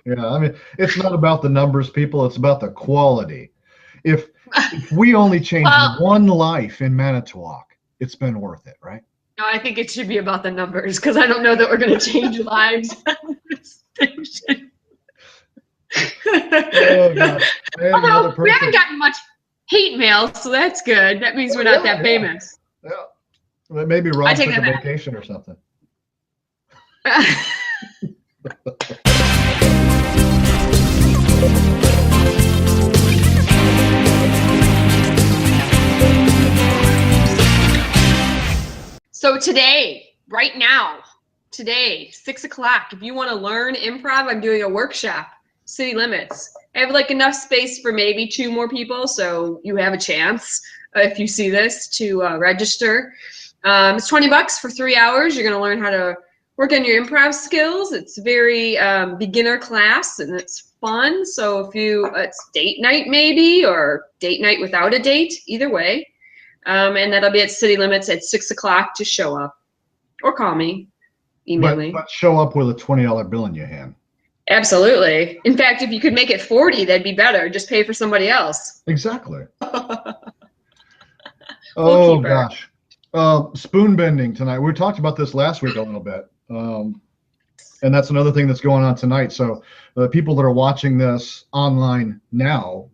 Yeah, I mean, it's not about the numbers, people. It's about the quality. If we only change Well, one life in Manitowoc, it's been worth it, right? no, I think it should be about the numbers because I don't know that we're going to change lives on this station. Oh gosh, I had another Although we haven't person. gotten much hate mail, so that's good. That means Oh we're not yeah, that famous. yeah. Well, maybe I Rob take took a that back. vacation or something. So today, right now, today, 6 o'clock, if you want to learn improv, I'm doing a workshop, City Limits. I have like enough space for maybe 2 more people, so you have a chance if you see this to register. It's $20 for 3 hours. You're going to learn how to work on your improv skills. It's very beginner class and it's fun. So if it's date night maybe or date night without a date, either way. And that'll be at City Limits at 6 o'clock to show up or call me, email But me. but show up with a $20 bill in your hand. Absolutely. In fact, if you could make it 40, that'd be better. Just pay for somebody else. Exactly. We'll Oh keep her. gosh. Spoon bending tonight. We talked about this last week a little bit. And that's another thing that's going on tonight. So the people that are watching this online now,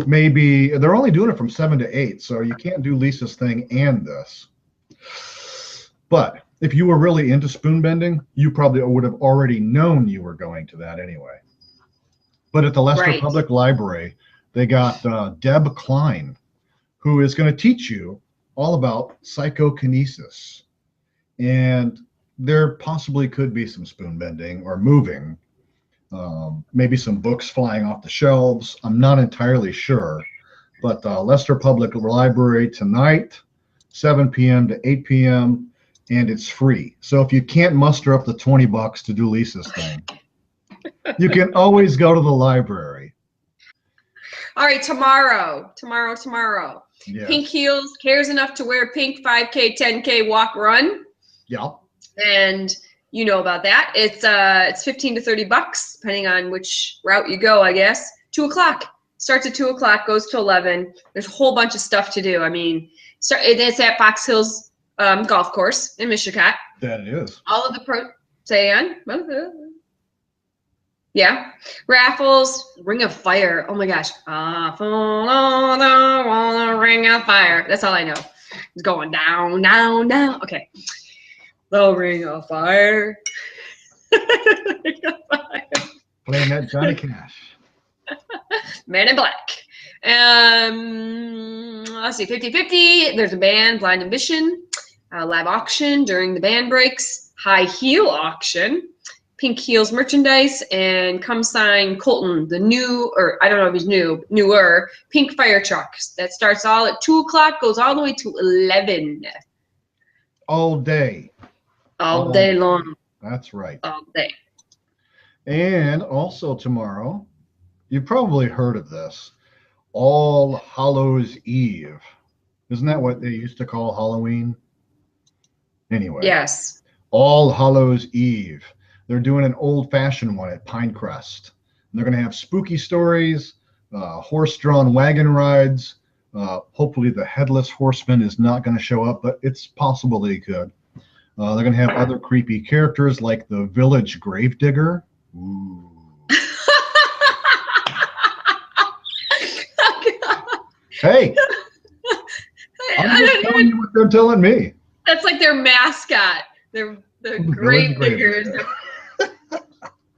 maybe they're only doing it from 7 to 8. So you can't do Lisa's thing and this. But if you were really into spoon bending, you probably would have already known you were going to that anyway. But at the Leicester Right. Public Library, they got Deb Klein, who is going to teach you all about psychokinesis. And there possibly could be some spoon bending or moving, maybe some books flying off the shelves. I'm not entirely sure. But Leicester Public Library tonight, 7 p.m. to 8 p.m., and it's free. So if you can't muster up the $20 to do Lisa's thing, you can always go to the library. All right, tomorrow. Yes. Pink heels, cares enough to wear pink 5K, 10K walk run. Yeah. And you know about that. It's 15 to $30, depending on which route you go, I guess. 2 o'clock. Starts at 2 o'clock, goes to 11. There's a whole bunch of stuff to do. I mean, it's at Fox Hills Golf Course in Michigan. That it is. All of the say on. Yeah. Raffles, Ring of Fire. Oh my gosh. Ring of Fire. That's all I know. It's going down, down, down. Okay. The Ring of Fire. Ring of Fire. Playing that Johnny Cash. Man in Black. Let's see, 50-50. There's a band, Blind Ambition. Live auction during the band breaks. High heel auction. Pink Heels merchandise. And come sign Colton, the new, or I don't know if he's newer, pink fire truck. That starts all at 2 o'clock, goes all the way to 11. All day. All day long. That's right. All day. And also tomorrow, you've probably heard of this, All Hallows Eve. Isn't that what they used to call Halloween? Anyway. Yes. All Hallows Eve. They're doing an old-fashioned one at Pinecrest. And they're going to have spooky stories, horse-drawn wagon rides. Hopefully the headless horseman is not going to show up, but it's possible that he could. They're going to have other creepy characters like the village gravedigger. Ooh. Hey, I'm just telling you what they're telling me. That's like their mascot. They're the grave diggers.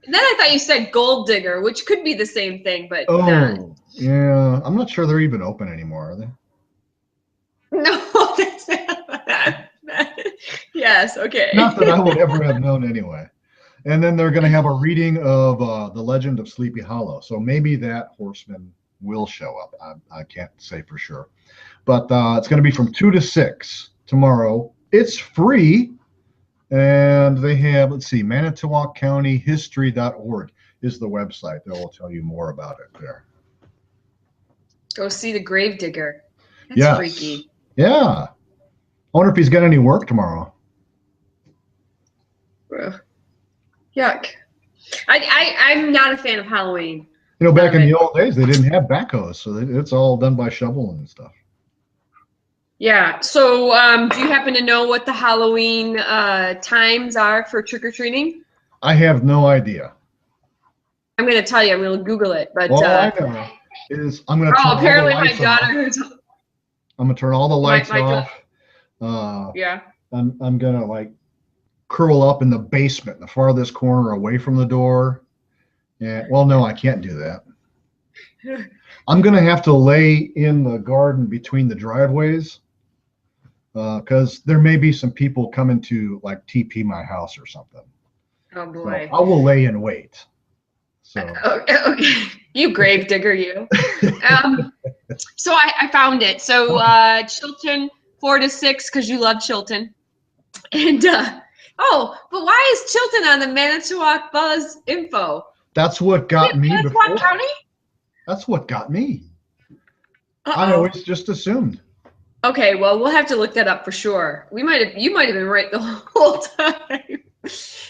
Then I thought you said gold digger, which could be the same thing, but not. Yeah. I'm not sure they're even open anymore, are they? No, that's yes, okay. Not that I would ever have known anyway. And then they're going to have a reading of The Legend of Sleepy Hollow. So maybe that horseman will show up. I can't say for sure. But it's going to be from 2 to 6 tomorrow. It's free. And they have, let's see, Manitowoc County History.org is the website that will tell you more about it there. Go see the grave digger. That's freaky. Yeah. I wonder if he's got any work tomorrow. Yuck. I'm not a fan of Halloween. You know, back in the old days, they didn't have backhoes, so it's all done by shoveling and stuff. Yeah. So, do you happen to know what the Halloween times are for trick-or-treating? I have no idea. I'm going to tell you. I'm going to Google it. But all I know is I'm going to turn apparently all the lights my daughter. off. I'm going to turn all the lights off. Yeah. I'm going to like curl up in the basement, in the farthest corner away from the door. Yeah. Well, no, I can't do that. I'm going to have to lay in the garden between the driveways because there may be some people coming to like TP my house or something. Oh boy. So I will lay in wait. So okay. You grave digger, you. So I found it. So Chilton 4 to 6 because you love Chilton. And but why is Chilton on the Manitowoc Buzz info? That's what got me Manitowoc before. County? That's what got me. I always just assumed. Okay, well, we'll have to look that up for sure. You might have been right the whole time.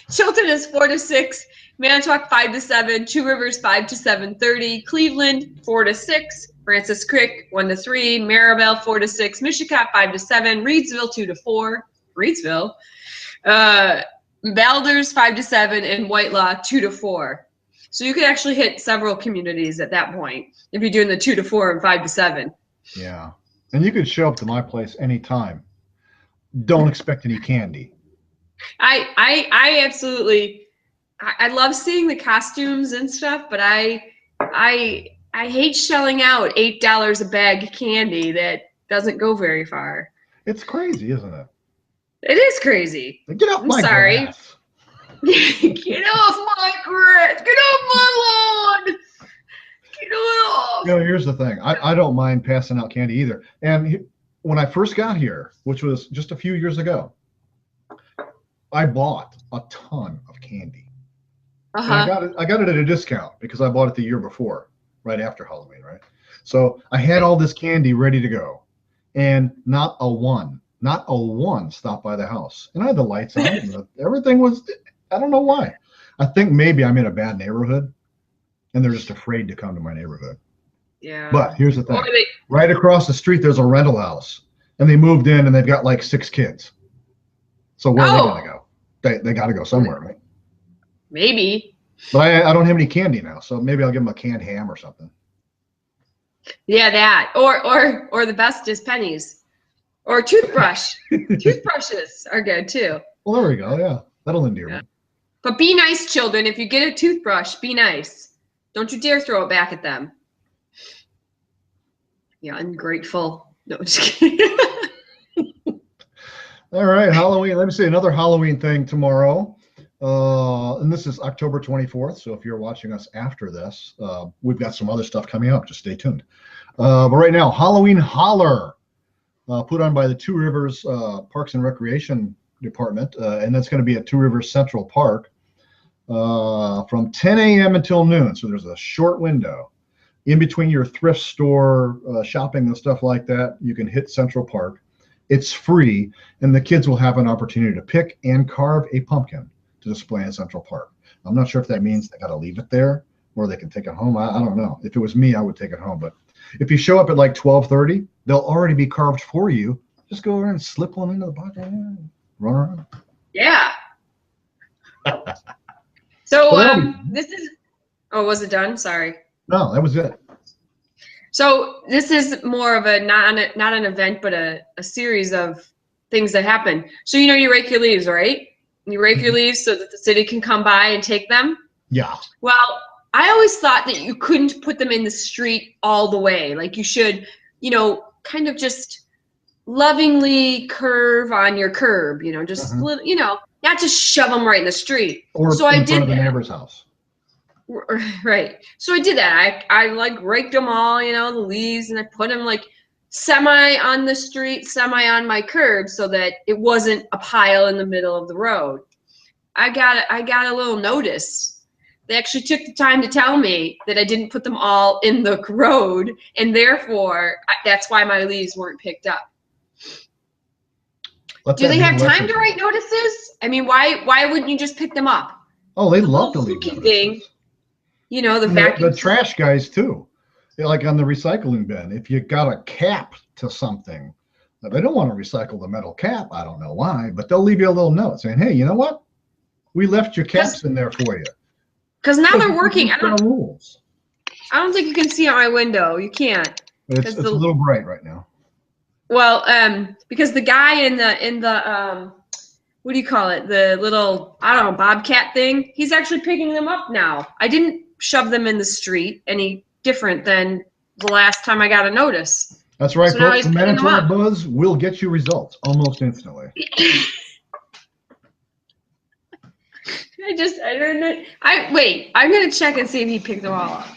Chilton is 4 to 6, Manitowoc 5 to 7, Two Rivers 5 to 7:30, Cleveland 4 to 6, Francis Creek 1 to 3, Maribel 4 to 6, Mishicot 5 to 7, Reedsville 2 to 4, Reedsville, Balders 5 to 7, and Whitelaw 2 to 4. So you could actually hit several communities at that point if you're doing the 2 to 4 and 5 to 7. Yeah, and you could show up to my place anytime. Don't expect any candy. I absolutely, I love seeing the costumes and stuff, but I hate shelling out $8 a bag of candy that doesn't go very far. It's crazy, isn't it? It is crazy. Get off my grass. Get off my grass. Get off my lawn. Get off. You know, here's the thing. I don't mind passing out candy either. And when I first got here, which was just a few years ago, I bought a ton of candy. And I got it at a discount because I bought it the year before, right after Halloween, right? So I had all this candy ready to go, and not a one stopped by the house. And I had the lights on, and everything was. I don't know why. I think maybe I'm in a bad neighborhood, and they're just afraid to come to my neighborhood. Yeah. But here's the thing: right across the street, there's a rental house, and they moved in, and they've got like 6 kids. So where are they gonna go? They got to go somewhere, right? Maybe. But I don't have any candy now, so maybe I'll give them a canned ham or something. Yeah, that. Or the best is pennies. Or toothbrush. Toothbrushes are good too. Well, there we go. Yeah, that'll endear me. But be nice, children. If you get a toothbrush, be nice. Don't you dare throw it back at them. Yeah, ungrateful. No, I'm just kidding. All right, Halloween. Let me say another Halloween thing tomorrow. And this is October 24th. So if you're watching us after this, we've got some other stuff coming up. Just stay tuned. But right now, Halloween Holler, put on by the Two Rivers Parks and Recreation Department. And that's going to be at Two Rivers Central Park from 10 a.m. until noon. So there's a short window. In between your thrift store shopping and stuff like that, you can hit Central Park. It's free, and the kids will have an opportunity to pick and carve a pumpkin to display in Central Park. I'm not sure if that means they got to leave it there or they can take it home. I don't know. If it was me, I would take it home. But if you show up at like 12:30, they'll already be carved for you. Just go over and slip one into the bucket and run around. Yeah. So this is. Oh, was it done? Sorry. No, that was it. So this is more of a not an event, but a series of things that happen. So you rake your leaves, right? You rake your leaves so that the city can come by and take them. Yeah. Well, I always thought that you couldn't put them in the street all the way. Like you should, kind of just lovingly curve on your curb. Just not just shove them right in the street. Or so in front of the neighbor's house. Right. So I did that. I like raked them all, the leaves, and I put them like semi on the street, semi on my curb so that it wasn't a pile in the middle of the road. I got a little notice. They actually took the time to tell me that I didn't put them all in the road, and therefore that's why my leaves weren't picked up. Do they have time to write notices? I mean, why wouldn't you just pick them up? Oh, they The love to whole leave cookie notices. thing. You know, the And vacuum. the trash guys too. Like on the recycling bin, if you got a cap to something, they don't want to recycle the metal cap. I don't know why, but they'll leave you a little note saying, "Hey, you know what? We left your caps in there for you." Because now they're working. I Rules. don't think you can see out my window. You can't. It's a little bright right now. Well, because the guy in the what do you call it? The little, I don't know, bobcat thing. He's actually picking them up now. I didn't shove them in the street any different than the last time I got a notice. That's right, So now folks. he's The picking them Manitowoc up. Buzz will get you results almost instantly. I don't know. Wait, I'm gonna check and see if he picked them all up.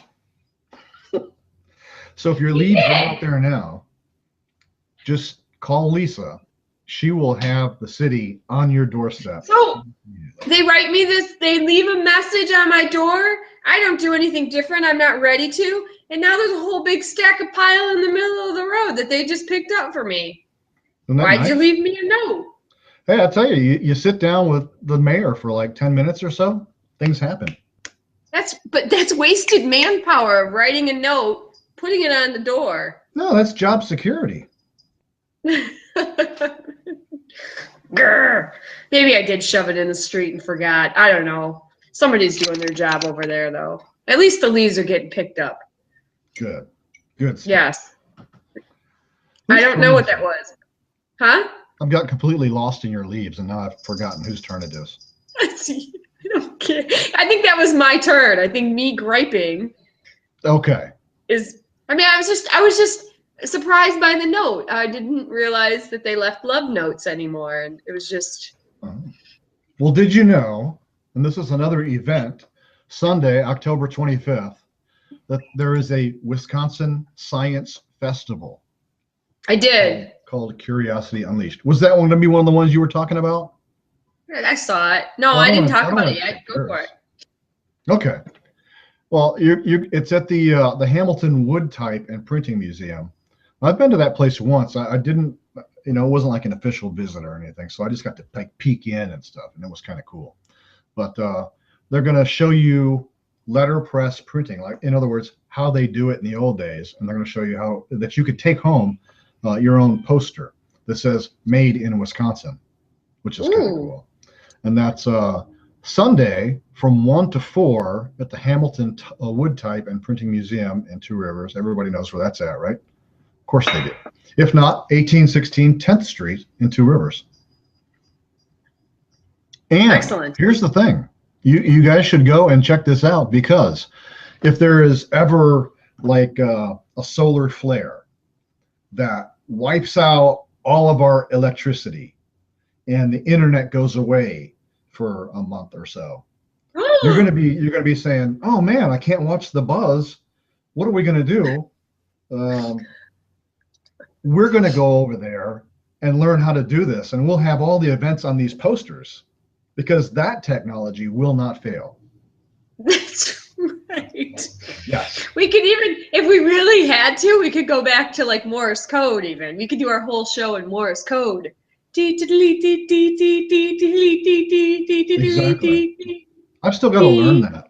So if your leaves are out there now, just call Lisa. She will have the city on your doorstep. So they write me this, they leave a message on my door. I don't do anything different. I'm not ready to. And now there's a whole big stack of pile in the middle of the road that they just picked up for me. Why'd you leave me a note? Hey, I'll tell you, you sit down with the mayor for like 10 minutes or so, things happen. But that's wasted manpower of writing a note, putting it on the door. No, that's job security. Grr. Maybe I did shove it in the street and forgot. I don't know. Somebody's doing their job over there, though. At least the leaves are getting picked up. Good stuff. Yes. I don't know what that was. Huh? I've got completely lost in your leaves, and now I've forgotten whose turn it is. I don't care. I think that was my turn. I think me griping. Okay. I was just surprised by the note. I didn't realize that they left love notes anymore, and it was just. Well, did you know? And this is another event, Sunday, October 25th, that there is a Wisconsin Science Festival. I did. Called Curiosity Unleashed. Was that going to be one of the ones you were talking about? I saw it. No, I didn't talk about it yet. Go for it. Okay. Well, it's at the Hamilton Wood Type and Printing Museum. I've been to that place once. I didn't, it wasn't like an official visit or anything, so I just got to like peek in and stuff, and it was kind of cool. But they're going to show you letterpress printing, like in other words, how they do it in the old days, and they're going to show you how that you could take home your own poster that says "Made in Wisconsin," which is kind of cool. And that's Sunday from 1 to 4 at the Hamilton Wood Type and Printing Museum in Two Rivers. Everybody knows where that's at, right? Of course they do. If not, 1816 10th Street in Two Rivers. And excellent. Here's the thing. You guys should go and check this out, because if there is ever like a solar flare that wipes out all of our electricity and the internet goes away for a month or so, you're gonna be saying, "Oh man, I can't watch the Buzz. What are we gonna do?" We're gonna go over there and learn how to do this, and we'll have all the events on these posters, because that technology will not fail. That's right. Yes. We could even, if we really had to, we could go back to like Morse code even. We could do our whole show in Morse code. Exactly. I've still got to learn that.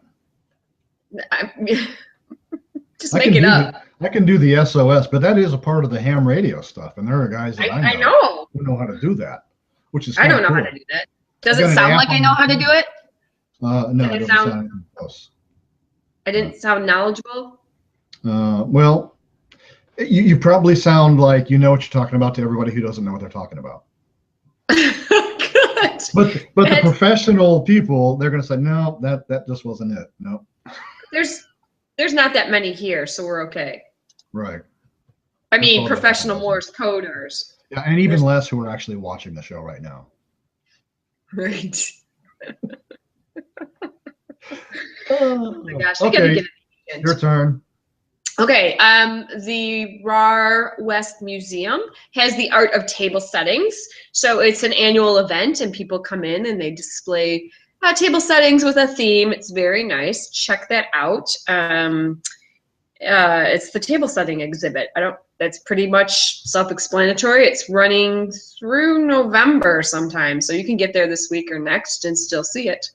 Just make it up. I can do the SOS, but that is a part of the ham radio stuff, and there are guys that I know who know how to do that, which is I don't know how to do that. Does it sound like I know how to do it? No, it doesn't sound close. I didn't sound knowledgeable. Well, you probably sound like you know what you're talking about to everybody who doesn't know what they're talking about. Good. But the professional people, they're going to say, no, that just wasn't it. No. There's not that many here, so we're okay. Right. I mean, professional Morse coders. Yeah, and even less who are actually watching the show right now. Right. Oh my gosh. Okay, your turn. Okay, the RAR West Museum has the art of table settings. So it's an annual event, and people come in and they display table settings with a theme. It's very nice. Check that out. It's the table setting exhibit. That's pretty much self-explanatory. It's running through November sometime, so you can get there this week or next and still see it.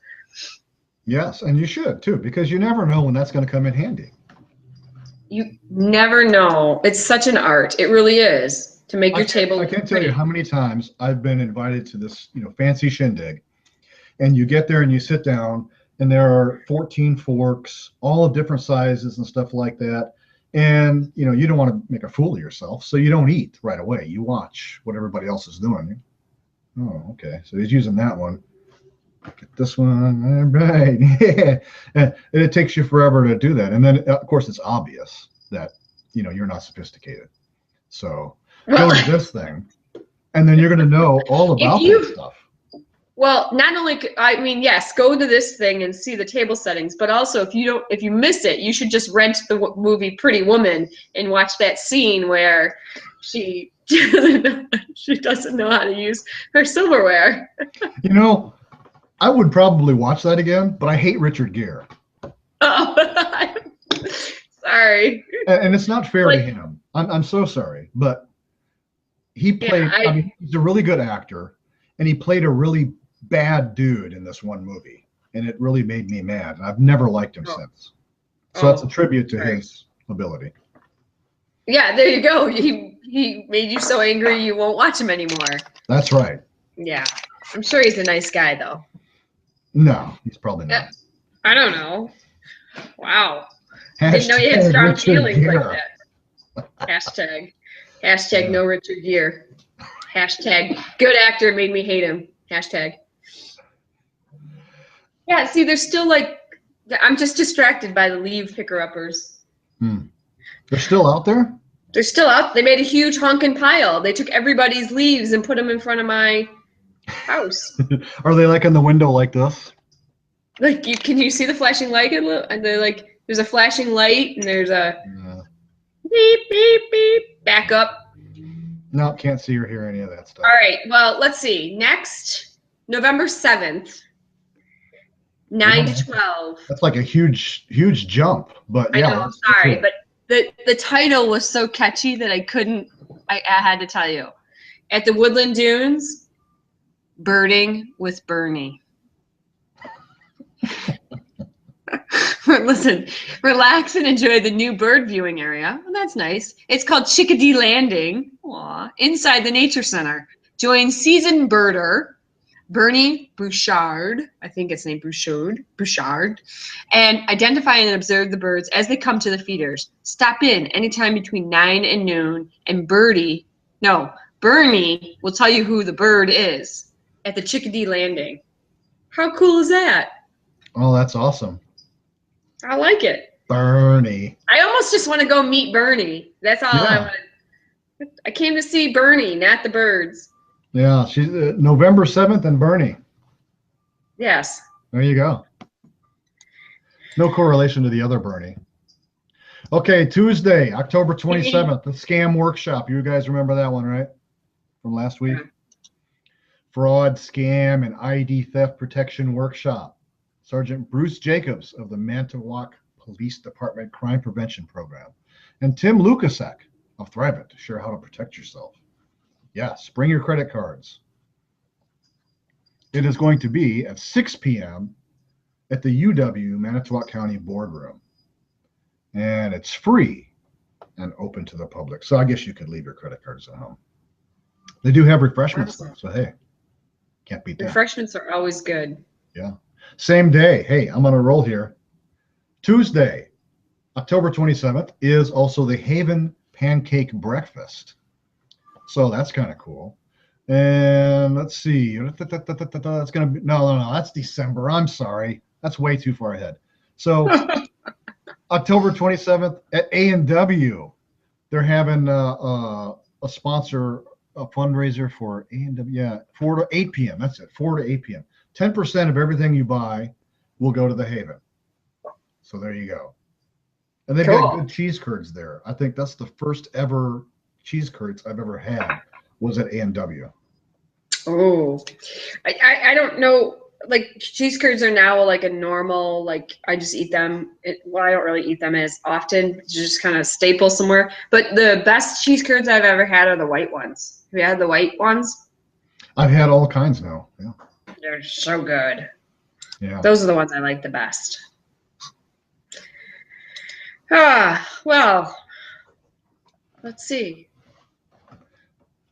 Yes, and you should too, because you never know when that's going to come in handy. You never know. It's such an art. It really is to make your table I look can't tell you pretty. how many times I've been invited to this, fancy shindig, and you get there and you sit down, and there are 14 forks, all of different sizes and stuff like that. And you don't want to make a fool of yourself, so you don't eat right away. You watch what everybody else is doing. Oh, okay. So he's using that one. Get this one. All right. Yeah. And it takes you forever to do that. And then, of course, it's obvious that, you're not sophisticated. So go to this thing, and then you're going to know all about that stuff. Well, not only, I mean, yes, go to this thing and see the table settings, but also if you miss it, you should just rent the movie Pretty Woman and watch that scene where she doesn't know how to use her silverware. I would probably watch that again, but I hate Richard Gere. Oh, sorry. And it's not fair to him. I'm so sorry, but he played. I mean, he's a really good actor, and he played a really bad dude in this one movie, and it really made me mad. And I've never liked him since. So that's a tribute to his ability. Yeah, there you go. He made you so angry you won't watch him anymore. That's right. Yeah, I'm sure he's a nice guy though. No, he's probably not. I don't know. Wow. I didn't know you had strong feelings like that. Hashtag no Richard Gere. Hashtag good actor made me hate him. Hashtag. Yeah, see, there's still I'm just distracted by the leaf picker-uppers. They're still out there? They're still out. They made a huge honking pile. They took everybody's leaves and put them in front of my house. Are they in the window like this? Can you see the flashing light? And they're there's a flashing light and there's a beep, beep, beep, back up. No, can't see or hear any of that stuff. All right, well, let's see. Next, November 7th, 9 to 12. That's like a huge jump, but yeah. I know, I'm sorry, but the title was so catchy that I had to tell you. At the Woodland Dunes, Birding with Bernie. Listen, relax and enjoy the new bird viewing area. Well, that's nice. It's called Chickadee Landing. Aww. Inside the Nature Center. Join seasoned birder Bernie Bouchard, I think it's named Bouchard, and identify and observe the birds as they come to the feeders. Stop in anytime between 9 and noon, and Bernie will tell you who the bird is at the Chickadee Landing. How cool is that? Oh, that's awesome. I like it. Bernie. I almost just want to go meet Bernie. That's all I want. I came to see Bernie, not the birds. Yeah, she's November 7th and Bernie. Yes. There you go. No correlation to the other Bernie. Okay, Tuesday, October 27th, the scam workshop. You guys remember that one, right? From last week? Yeah. Fraud, scam, and ID theft protection workshop. Sergeant Bruce Jacobs of the Manitowoc Police Department Crime Prevention Program, and Tim Lukasek of Thrivent to share how to protect yourself. Yes, bring your credit cards. It is going to be at 6 p.m. at the UW Manitowoc County Boardroom. And it's free and open to the public. So I guess you could leave your credit cards at home. They do have refreshments though, so hey, can't beat that. Refreshments are always good. Yeah. Same day. Hey, I'm on a roll here. Tuesday, October 27th is also the Haven Pancake Breakfast. So that's kind of cool. And let's see. That's going to be, no. That's December. I'm sorry. That's way too far ahead. So October 27th at A&W, they're having a sponsor, a fundraiser for A&W. Yeah, 4 to 8 p.m. That's it, 4 to 8 p.m. 10% of everything you buy will go to the Haven. So there you go. And they've got good cheese curds there. I think that's the first ever cheese curds I've ever had was at A&W. Oh, I don't know. Like cheese curds are now like a normal, like I just eat them. Well, I don't really eat them as often. It's just kind of staple somewhere. But the best cheese curds I've ever had are the white ones. Have you had the white ones? I've had all kinds now. Yeah. They're so good. Yeah. Those are the ones I like the best. Well, let's see.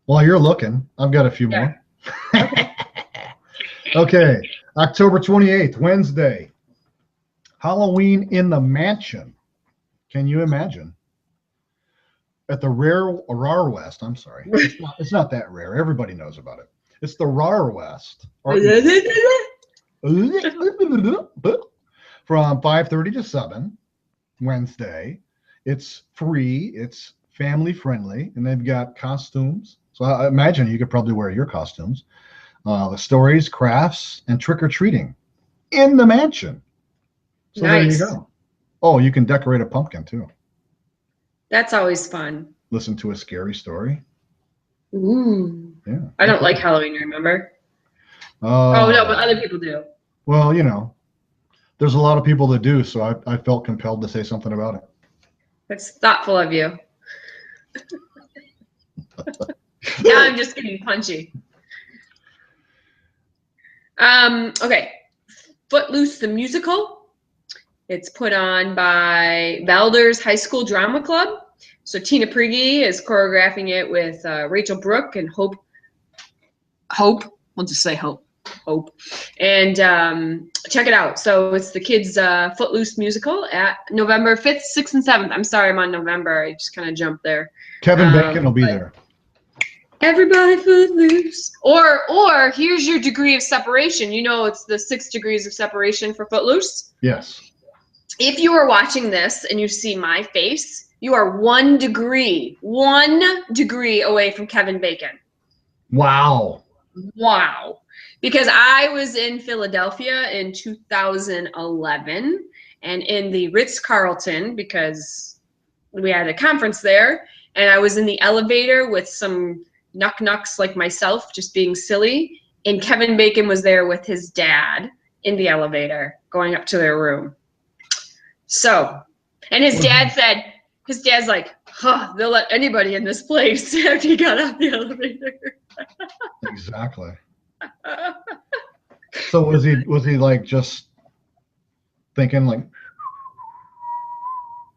While you're looking, I've got a few more. Okay. Okay, October 28th, Wednesday. Halloween in the Mansion. Can you imagine? At the RAR West, I'm sorry. It's not that rare. Everybody knows about it. It's the RAR West. From 5:30 to 7, Wednesday. It's free. It's family friendly, and they've got costumes. So I imagine you could probably wear your costumes. The stories, crafts, and trick-or-treating in the mansion. So Nice. There you go. Oh, you can decorate a pumpkin too. That's always fun. Listen to a scary story. Ooh. Yeah. I don't like Halloween, remember? Oh, no, but other people do. Well, there's a lot of people that do, so I felt compelled to say something about it. That's thoughtful of you. Now I'm just getting punchy. Okay. Footloose the Musical. It's put on by Valders High School Drama Club. So Tina Prigge is choreographing it with Rachel Brooke and Hope. We'll just say Hope. And check it out. So it's the kids' Footloose musical at November 5th, 6th, and 7th. I'm sorry, I'm on November. I just kind of jumped there. Kevin Bacon will be there. Everybody Footloose. Or here's your degree of separation. It's the 6 degrees of separation for Footloose. Yes. If you are watching this and you see my face, you are 1 degree away from Kevin Bacon. Wow. Because I was in Philadelphia in 2011 and in the Ritz-Carlton because we had a conference there, and I was in the elevator with some knucks like myself just being silly, and Kevin Bacon was there with his dad in the elevator going up to their room. So, and his dad's like, they'll let anybody in this place after he got off the elevator. Exactly. So was he like just thinking like?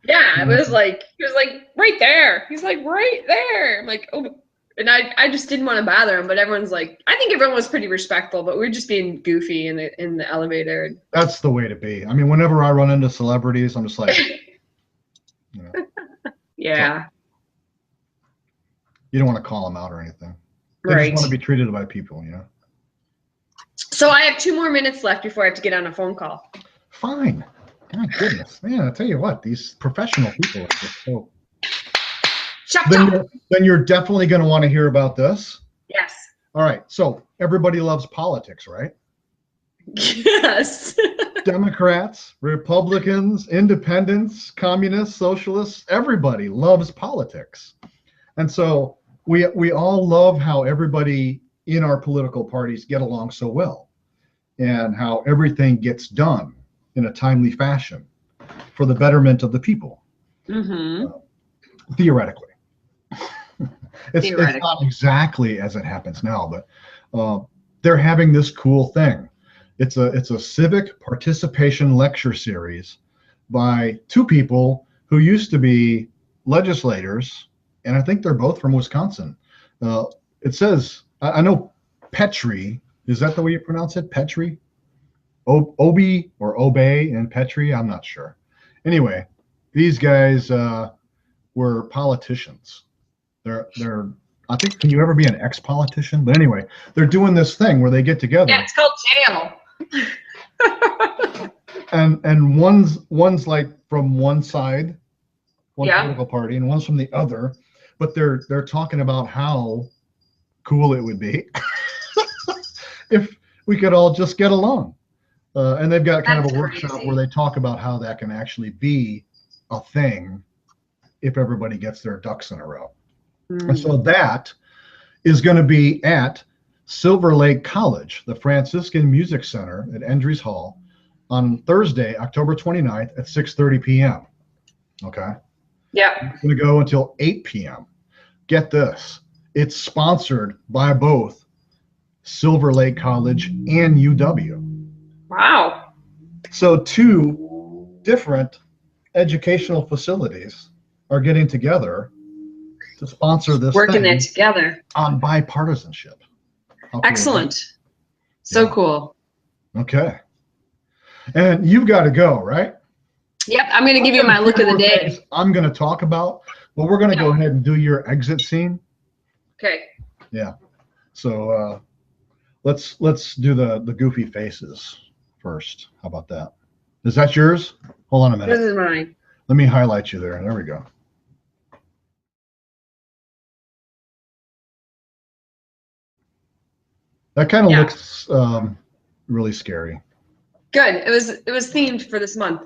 Yeah, it was like he was like right there. He's like right there. I'm like, oh, and I just didn't want to bother him, but everyone's like, I think everyone was pretty respectful, but we were just being goofy in the elevator. That's the way to be. I mean, whenever I run into celebrities, I'm just like, Yeah. You don't want to call them out or anything. They Right. just want to be treated by people, So I have 2 more minutes left before I have to get on a phone call. Fine. My goodness, man! I tell you what, these professional people are just so. Chop. Then you're definitely going to want to hear about this. Yes. All right. So everybody loves politics, right? Yes. Democrats, Republicans, independents, communists, socialists, everybody loves politics. And so we all love how everybody in our political parties get along so well and how everything gets done in a timely fashion for the betterment of the people. Mm-hmm. Theoretically. It's not exactly as it happens now, but they're having this cool thing. It's a civic participation lecture series by 2 people who used to be legislators, and I think they're both from Wisconsin. It says, I know Petrie, is that the way you pronounce it? Petrie? Obi or Obey and Petrie? I'm not sure. Anyway, these guys were politicians. They're I think, can you ever be an ex-politician? But anyway, they're doing this thing where they get together. Yeah, it's called jail. and one's like from one side, one Yeah. political party, and one's from the other, but they're talking about how cool it would be if we could all just get along. And they've got kind of a workshop crazy. where they talk about how that can actually be a thing if everybody gets their ducks in a row. And so that is going to be at Silver Lake College, the Franciscan Music Center at Endries Hall on Thursday, October 29th at 6:30 p.m. Okay. Yeah. It's going to go until 8 p.m. Get this. It's sponsored by both Silver Lake College and UW. Wow. So 2 different educational facilities are getting together to sponsor this Working thing it together. on bipartisanship. How cool Excellent. is that? So Yeah. cool. Okay. And you've got to go, right? Yep, I'm going to give you my look of the day. I'm going to talk about, but we're going to go ahead and do your exit scene. Okay. Yeah. So let's do the goofy faces first. How about that? Is that yours? Hold on a minute. This is mine. Let me highlight you there. There we go. That kind of looks really scary. Good. It was themed for this month.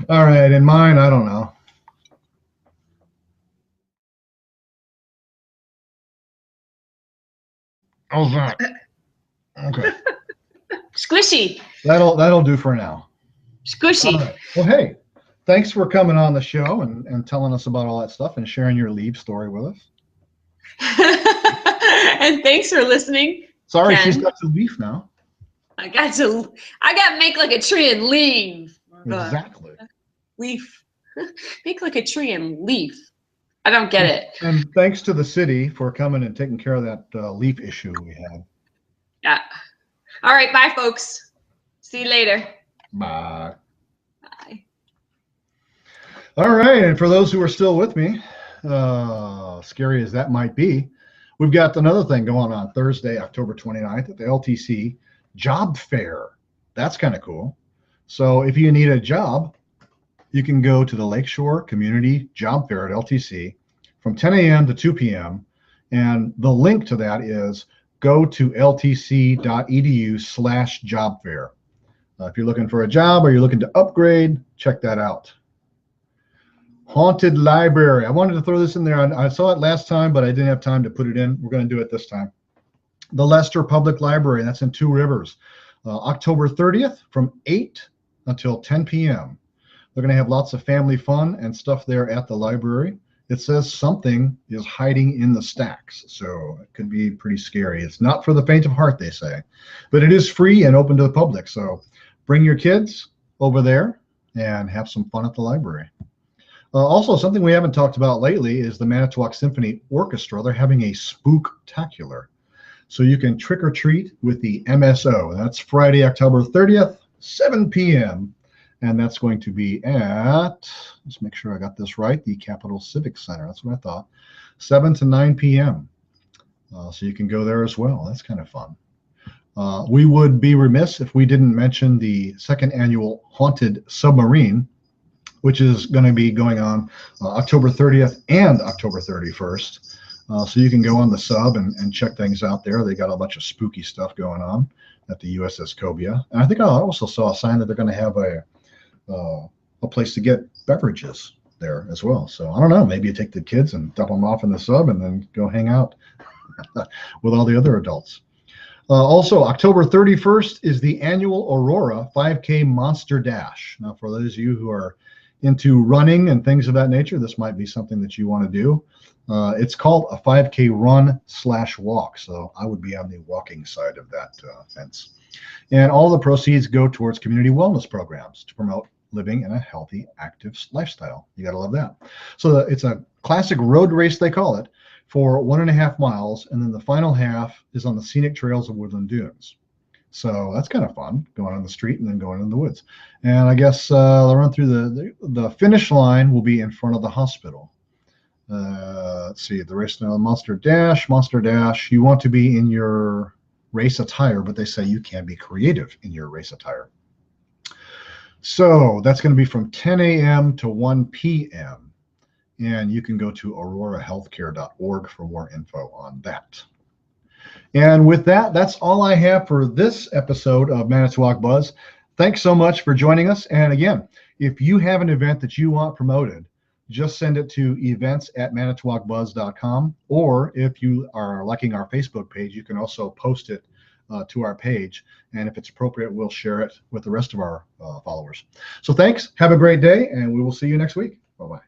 All right, and mine, I don't know. How's that? Okay. Squishy. That'll do for now. Squishy. All right. Well, hey, thanks for coming on the show and telling us about all that stuff and sharing your leave story with us. And thanks for listening. Sorry, Ken. she's got to leave now. I got to make like a tree and leave. Exactly. Leaf. Make like a tree and leaf. I don't get it. And thanks to the city for coming and taking care of that leaf issue we had. Yeah. All right. Bye, folks. See you later. Bye. Bye. All right. And for those who are still with me, scary as that might be, we've got another thing going on Thursday, October 29th at the LTC Job Fair. That's kind of cool. So if you need a job, you can go to the Lakeshore Community Job Fair at LTC from 10 a.m. to 2 p.m. And the link to that is go to ltc.edu/job fair. If you're looking for a job or you're looking to upgrade, check that out. Haunted Library. I wanted to throw this in there. I saw it last time, but I didn't have time to put it in. We're going to do it this time. The Leicester Public Library, that's in Two Rivers. October 30th from 8 until 10 p.m. They're going to have lots of family fun and stuff there at the library. It says something is hiding in the stacks, so it could be pretty scary. It's not for the faint of heart, they say, but it is free and open to the public. So bring your kids over there and have some fun at the library. Also, something we haven't talked about lately is the Manitowoc Symphony Orchestra. They're having a spooktacular. So you can trick or treat with the MSO. That's Friday, October 30th, 7 p.m. And that's going to be at, let's make sure I got this right, the Capitol Civic Center. That's what I thought. 7 to 9 p.m. So you can go there as well. That's kind of fun. We would be remiss if we didn't mention the 2nd annual Haunted Submarine, which is going to be going on October 30th and October 31st. So you can go on the sub and check things out there. They got a bunch of spooky stuff going on at the USS Cobia. And I think I also saw a sign that they're going to have a place to get beverages there as well. So I don't know, maybe you take the kids and dump them off in the sub and then go hang out with all the other adults. Also, October 31st is the annual Aurora 5K Monster Dash. Now, for those of you who are into running and things of that nature, this might be something that you want to do. It's called a 5K run/walk. So I would be on the walking side of that fence. And all the proceeds go towards community wellness programs to promote living in a healthy, active lifestyle. You got to love that. So it's a classic road race, they call it, for 1.5 miles. And then the final half is on the scenic trails of Woodland Dunes. So that's kind of fun, going on the street and then going in the woods. And I guess they'll run through the finish line will be in front of the hospital. Let's see, the race now, Monster Dash. You want to be in your race attire, but they say you can be creative in your race attire. So that's going to be from 10 a.m. to 1 p.m. And you can go to aurorahealthcare.org for more info on that. And with that, that's all I have for this episode of Manitowoc Buzz. Thanks so much for joining us. And again, if you have an event that you want promoted, just send it to events@manitowocbuzz.com. Or if you are liking our Facebook page, you can also post it to our page. And if it's appropriate, we'll share it with the rest of our followers. So thanks. Have a great day, and we will see you next week. Bye-bye.